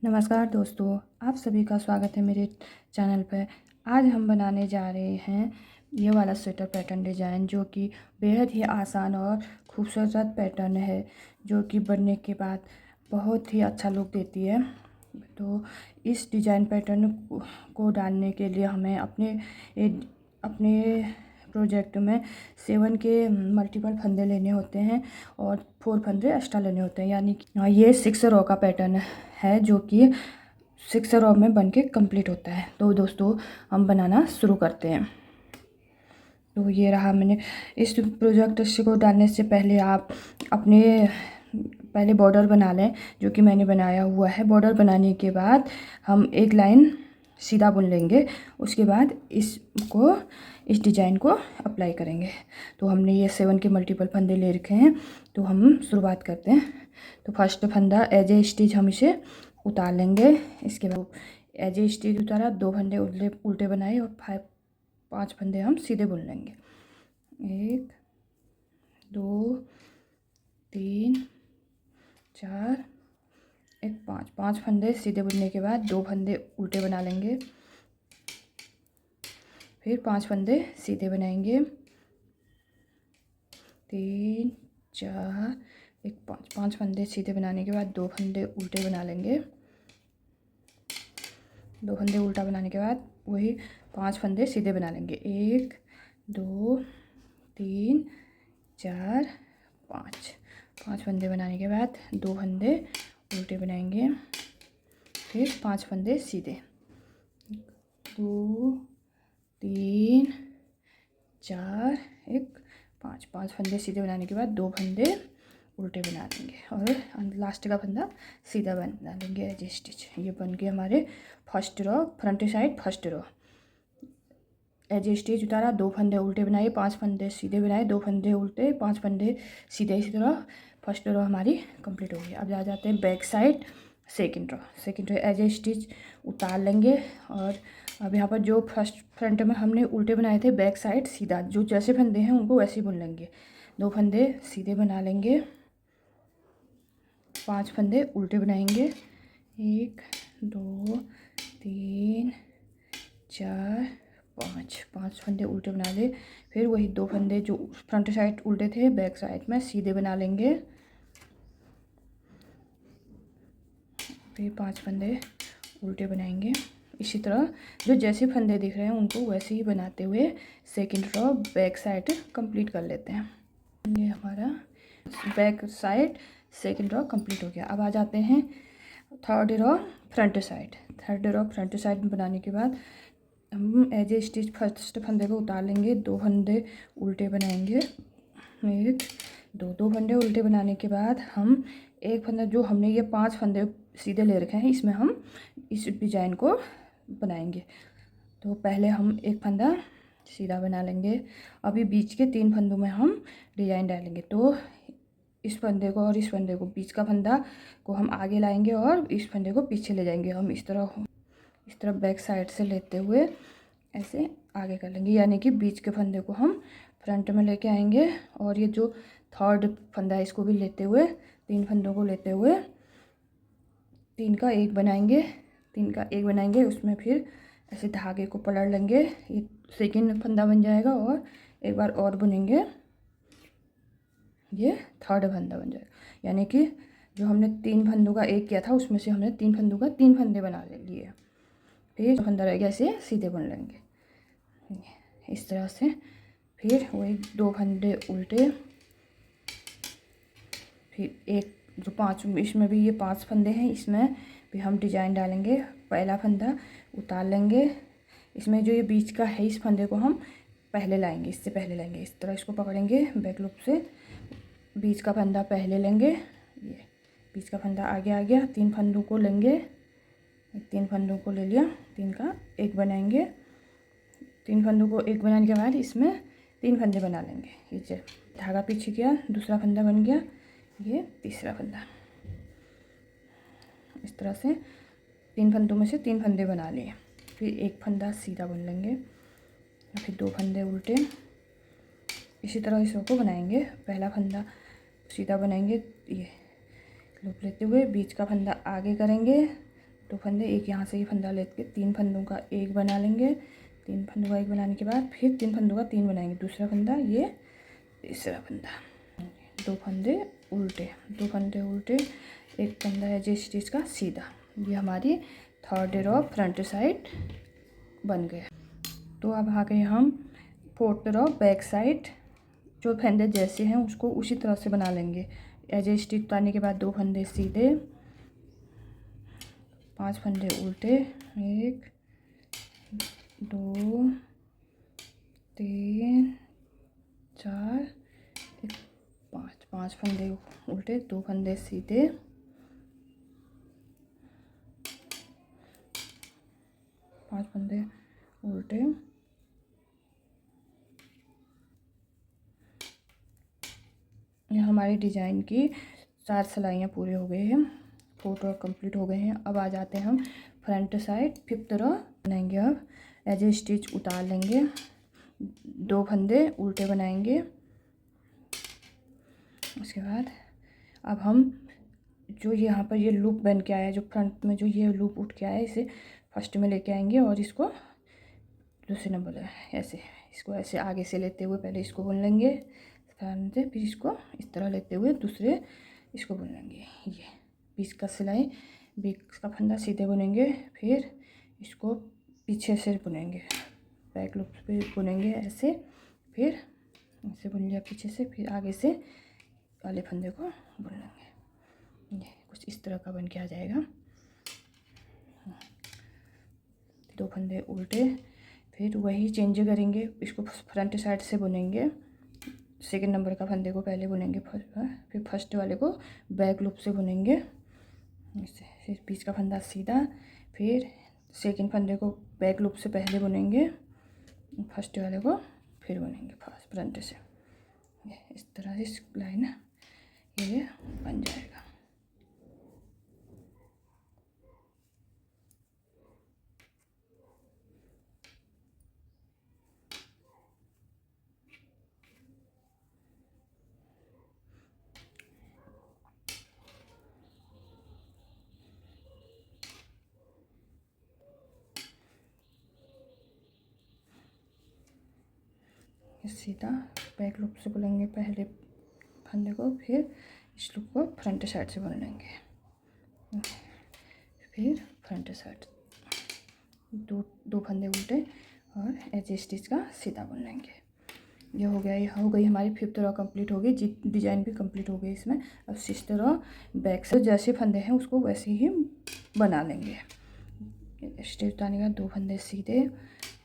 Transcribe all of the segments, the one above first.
नमस्कार दोस्तों, आप सभी का स्वागत है मेरे चैनल पर। आज हम बनाने जा रहे हैं ये वाला स्वेटर पैटर्न डिज़ाइन, जो कि बेहद ही आसान और खूबसूरत पैटर्न है, जो कि बनने के बाद बहुत ही अच्छा लुक देती है। तो इस डिज़ाइन पैटर्न को डालने के लिए हमें अपने प्रोजेक्ट में 7 के मल्टीपल फंदे लेने होते हैं और 4 फंदे एक्स्ट्रा लेने होते हैं, यानी कि ये 6 रो का पैटर्न है, जो कि 6 रो में बन के कम्प्लीट होता है। तो दोस्तों, हम बनाना शुरू करते हैं। तो ये रहा, मैंने इस प्रोजेक्ट को डालने से पहले आप अपने पहले बॉर्डर बना लें, जो कि मैंने बनाया हुआ है। बॉर्डर बनाने के बाद हम एक लाइन सीधा बुन लेंगे, उसके बाद इस डिज़ाइन को अप्लाई करेंगे। तो हमने ये 7 के मल्टीपल फंदे ले रखे हैं, तो हम शुरुआत करते हैं। तो फर्स्ट फंदा एज ए स्टिच हम इसे उतार लेंगे। इसके बाद एज ए स्टिच उतारा, 2 फंदे उल्टे बनाए और 5 फंदे हम सीधे बुन लेंगे। 1 2 3 4 1 5 फंदे सीधे बुनने के बाद 2 फंदे उल्टे बना लेंगे, फिर 5 फंदे सीधे बनाएंगे। 3 4 1 5 फंदे सीधे बनाने के बाद 2 फंदे उल्टे बना लेंगे। 2 फंदे उल्टा बनाने के बाद वही 5 फंदे सीधे बना लेंगे। 1 2 3 4 5 फंदे बनाने के बाद 2 फंदे उल्टे बनाएंगे, फिर 5 फंदे सीधे। 2 3 4 1 5 फंदे सीधे बनाने के बाद 2 फंदे उल्टे बना देंगे और लास्ट का फंदा सीधा बना लेंगे एज ए स्टिच। ये बन के हमारे first row, front side first row. As a stitch उतारा, 2 फंदे उल्टे बनाए, 5 फंदे सीधे बनाए, 2 फंदे उल्टे, 5 फंदे सीधे। इसी तरह फर्स्ट रो हमारी कंप्लीट हो गई। अब आ जाते हैं back side second row. Second row as a stitch उतार लेंगे और अब यहाँ पर जो फर्स्ट फ्रंट में हमने उल्टे बनाए थे, बैक साइड सीधा, जो जैसे फंदे हैं उनको वैसे ही बुन लेंगे। 2 फंदे सीधे बना लेंगे, 5 फंदे उल्टे बनाएंगे। 1 2 3 4 5 फंदे उल्टे बना ले, फिर वही 2 फंदे जो फ्रंट साइड उल्टे थे बैक साइड में सीधे बना लेंगे, फिर 5 फंदे उल्टे बनाएंगे। इसी तरह जो जैसे फंदे दिख रहे हैं उनको वैसे ही बनाते हुए second row back side complete कर लेते हैं। ये हमारा back side second row complete हो गया। अब आ जाते हैं third row front side. Third row front side बनाने के बाद हम एज ए स्टिच फर्स्ट फंदे को उतार लेंगे, 2 फंदे उल्टे बनाएंगे। 1 2 फंदे उल्टे बनाने के बाद हम एक फंदा, जो हमने ये 5 फंदे सीधे ले रखे हैं, इसमें हम इस डिज़ाइन को बनाएंगे। तो पहले हम एक फंदा सीधा बना लेंगे। अभी बीच के 3 फंदों में हम डिज़ाइन डालेंगे। तो इस फंदे को और इस फंदे को, बीच का फंदा को हम आगे लाएंगे और इस फंदे को पीछे ले जाएंगे। हम इस तरह बैक साइड से लेते हुए ऐसे आगे कर लेंगे, यानी कि बीच के फंदे को हम फ्रंट में लेके आएंगे और ये जो थर्ड फंदा है इसको भी लेते हुए, 3 फंदों को लेते हुए 3 का एक बनाएंगे। 3 का एक बनाएंगे, उसमें फिर ऐसे धागे को पलट लेंगे, ये सेकंड फंदा बन जाएगा और एक बार और बुनेंगे, ये थर्ड फंदा बन जाएगा। यानी कि जो हमने 3 फंदों का एक किया था उसमें से हमने 3 फंदों का 3 फंदे बना लिए। फिर फंदा रह गया, इसे सीधे बुन लेंगे इस तरह से। फिर वही 2 फंदे उल्टे, फिर एक जो 5, इसमें भी ये 5 फंदे हैं, इसमें भी हम डिज़ाइन डालेंगे। पहला फंदा उतार लेंगे, इसमें जो ये बीच का है इस फंदे को हम पहले लाएंगे, इससे पहले लाएंगे। इस तरह इसको पकड़ेंगे बैक लूप से, बीच का फंदा पहले लेंगे। ये बीच का फंदा आगे आ गया, 3 फंदों को लेंगे, 3 फंदों को ले लिया, 3 का एक बनाएंगे। 3 फंदों को एक बनाने के बाद इसमें 3 फंदे बना लेंगे। ये धागा पीछे किया, दूसरा फंदा बन गया, ये तीसरा फंदा। इस तरह से 3 फंदों में से 3 फंदे बना लिए। फिर एक फंदा सीधा बुन लेंगे, फिर 2 फंदे उल्टे। इसी तरह इस को बनाएंगे। पहला फंदा सीधा बनाएंगे, ये लूप लेते हुए बीच का फंदा आगे करेंगे, 2 फंदे, एक यहाँ से ये फंदा लेके 3 फंदों का एक बना लेंगे। 3 फंदों का एक बनाने के बाद फिर 3 फंदों का 3 बनाएंगे। दूसरा फंदा, ये तीसरा फंदा, 2 फंदे उल्टे, 2 फंदे उल्टे, एक फंदा है जिस स्टिच का सीधा। ये हमारी थर्ड रो फ्रंट साइड बन गया। तो अब आ गए हम फोर्थ रो बैक साइड। जो फंदे जैसे हैं उसको उसी तरह से बना लेंगे। एज ए स्टिच उतारने के बाद 2 फंदे सीधे, 5 फंदे उल्टे, 1 2 3 4 5 फंदे उल्टे, 2 फंदे सीधे, 5 फंदे उल्टे, ये हमारी डिजाइन की 4 सिलाइयाँ पूरे हो गए हैं। 4 रो कंप्लीट हो गए हैं। अब आ जाते हैं हम फ्रंट साइड 5th रो बनाएंगे। अब एज ए स्टिच उतार लेंगे, 2 फंदे उल्टे बनाएंगे। उसके बाद अब हम जो यहाँ पर ये लूप बन के आया, जो फ्रंट में जो ये लूप उठ के आया, इसे फर्स्ट में लेके आएंगे और इसको दूसरे नंबर ऐसे, इसको ऐसे आगे से लेते हुए पहले इसको बुन लेंगे, फिर इसको इस तरह लेते हुए दूसरे इसको बुन लेंगे। ये 20 का सिलाई, 20 का फंदा सीधे बुनेंगे, फिर इसको पीछे से बुनेंगे, बैक लूप पे बुनेंगे ऐसे, फिर ऐसे बुन लिया पीछे से, फिर आगे से वाले फंदे को बुन लेंगे। ये कुछ इस तरह का बन के आ जाएगा। 2 फंदे उल्टे, फिर वही चेंज करेंगे, इसको फ्रंट साइड से बुनेंगे। सेकंड नंबर का फंदे को पहले बुनेंगे, फिर फर्स्ट वाले को बैक लूप से बुनेंगे ऐसे, फिर बीच का फंदा सीधा, फिर सेकंड फंदे को बैक लूप से पहले बुनेंगे, फर्स्ट वाले को फिर बुनेंगे फ्रंट से। इस तरह इस लाइन ये बन जाएगा। सीधा बैक लूप से बुनेंगे पहले फंदे को, फिर इस लूप को फ्रंट साइड से बुन लेंगे, फिर फ्रंट साइड 2 फंदे उल्टे और एज स्टिच का सीधा बुन लेंगे। ये हो गया, ये हो गई हमारी 5th रो कंप्लीट हो गई। डिजाइन भी कंप्लीट हो गई इसमें। अब 6th रो बैक से जैसे फंदे हैं उसको वैसे ही बना लेंगे। स्टिच उतारने का 2 फंदे सीधे,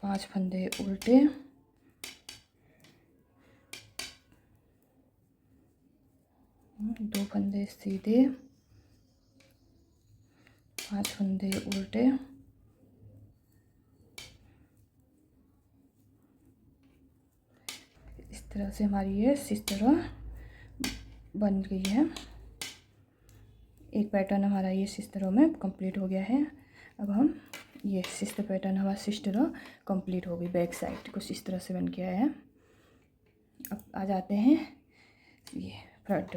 5 फंदे उल्टे, 2 फंदे सीधे, 5 फंदे उल्टे, इस तरह से हमारी ये 6th रो बन गई है। एक पैटर्न हमारा ये 6th रो में कंप्लीट हो गया है। अब हम ये 6th पैटर्न हमारा 6th रो कंप्लीट हो गई। बैक साइड कुछ इस तरह से बन के आया है। अब आ जाते हैं ये फ्रंट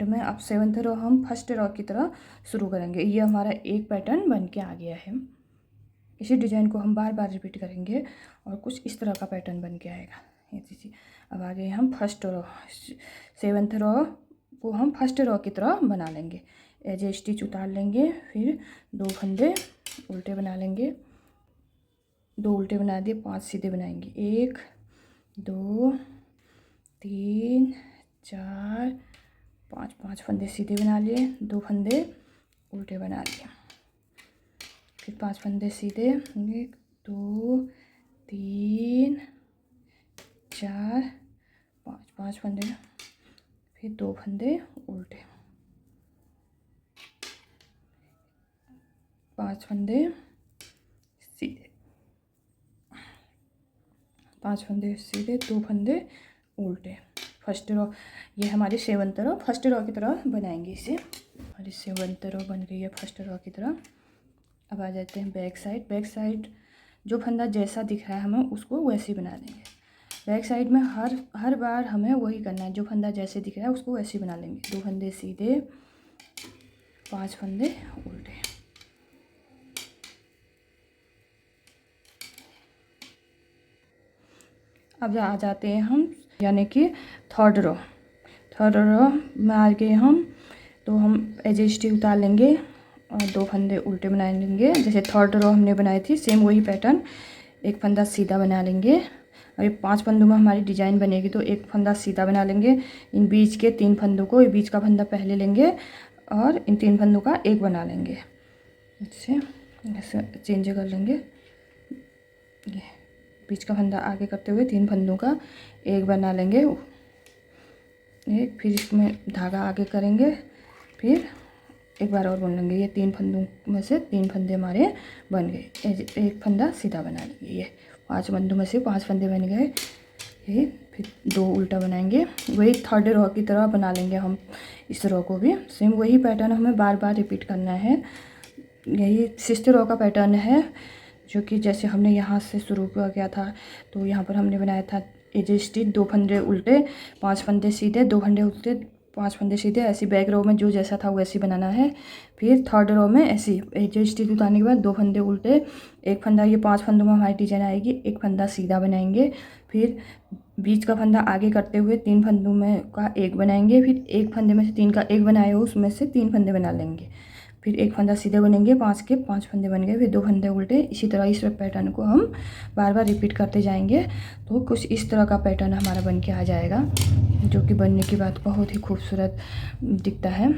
में अब 7th रो हम फर्स्ट रो की तरह शुरू करेंगे। ये हमारा एक पैटर्न बन के आ गया है। इसी डिज़ाइन को हम बार बार रिपीट करेंगे और कुछ इस तरह का पैटर्न बन के आएगा। ये चीज़ अब आ गए हम फर्स्ट रो, 7th रो को हम फर्स्ट रो की तरह बना लेंगे। एज ए स्टिच उतार लेंगे, फिर 2 फंदे उल्टे बना लेंगे, 2 उल्टे बना दिए, 5 सीधे बनाएंगे, 1 2 3 4 5 फंदे सीधे बना लिए, 2 फंदे उल्टे बना लिए, फिर 5 फंदे सीधे, 1 2 3 4 5 फंदे, फिर 2 फंदे उल्टे, 5 फंदे सीधे, 5 फंदे सीधे, 2 फंदे उल्टे। फर्स्ट रो ये हमारी 7th रो फर्स्ट रो की तरह बनाएंगे इसे। हमारी 7th रो बन गई है फर्स्ट रो की तरह। अब आ जाते हैं बैक साइड जो फंदा जैसा दिख रहा है हमें उसको वैसे ही बना देंगे। बैक साइड में हर बार हमें वही करना है, जो फंदा जैसे दिख रहा है उसको वैसे ही बना लेंगे। 2 फंदे सीधे, 5 फंदे उल्टे, अब आ जाते हैं हम यानी कि थर्ड रो में आ गए हम। तो हम एजेस्टी उतार लेंगे और 2 फंदे उल्टे बना लेंगे। जैसे थर्ड रो हमने बनाई थी सेम वही पैटर्न, एक फंदा सीधा बना लेंगे। और ये 5 फंदों में हमारी डिजाइन बनेगी, तो एक फंदा सीधा बना लेंगे। इन बीच के 3 फंदों को, ये बीच का फंदा पहले लेंगे और इन 3 फंदों का एक बना लेंगे। ऐसे चेंज कर लेंगे। ये बीच का फंदा आगे करते हुए 3 फंदों का एक बना लेंगे एक, फिर इसमें धागा आगे करेंगे, फिर एक बार और बुन लेंगे। ये 3 फंदों में से 3 फंदे हमारे बन गए। एक फंदा सीधा बना लेंगे। ये 5 फंदों में से 5 फंदे बन गए। ये फिर 2 उल्टा बनाएंगे। वही थर्ड रो की तरह बना लेंगे हम इस रो को भी। सेम वही पैटर्न हमें बार बार रिपीट करना है। यही 6th रो का पैटर्न है, जो कि जैसे हमने यहाँ से शुरू किया था। तो यहाँ पर हमने बनाया था एज स्टिच, 2 फंदे उल्टे 5 फंदे सीधे, 2 फंदे उल्टे 5 फंदे सीधे। ऐसे बैक रो में जो जैसा था वैसे बनाना है। फिर थर्ड रो में ऐसे एज स्टिच उतारने के बाद 2 फंदे उल्टे, एक फंदा, ये 5 फंदों में हमारी डिजाइन आएगी। एक फंदा सीधा बनाएंगे, फिर बीच का फंदा आगे करते हुए 3 फंदों में का एक बनाएंगे। फिर एक फंदे में से 3 का एक बनाए हो उसमें से 3 फंदे बना लेंगे। फिर एक फंदा सीधे बनेंगे, 5 के 5 फंदे बन गए। फिर 2 फंदे उल्टे। इसी तरह इस पैटर्न को हम बार बार रिपीट करते जाएंगे। तो कुछ इस तरह का पैटर्न हमारा बन के आ जाएगा, जो कि बनने के बाद बहुत ही खूबसूरत दिखता है।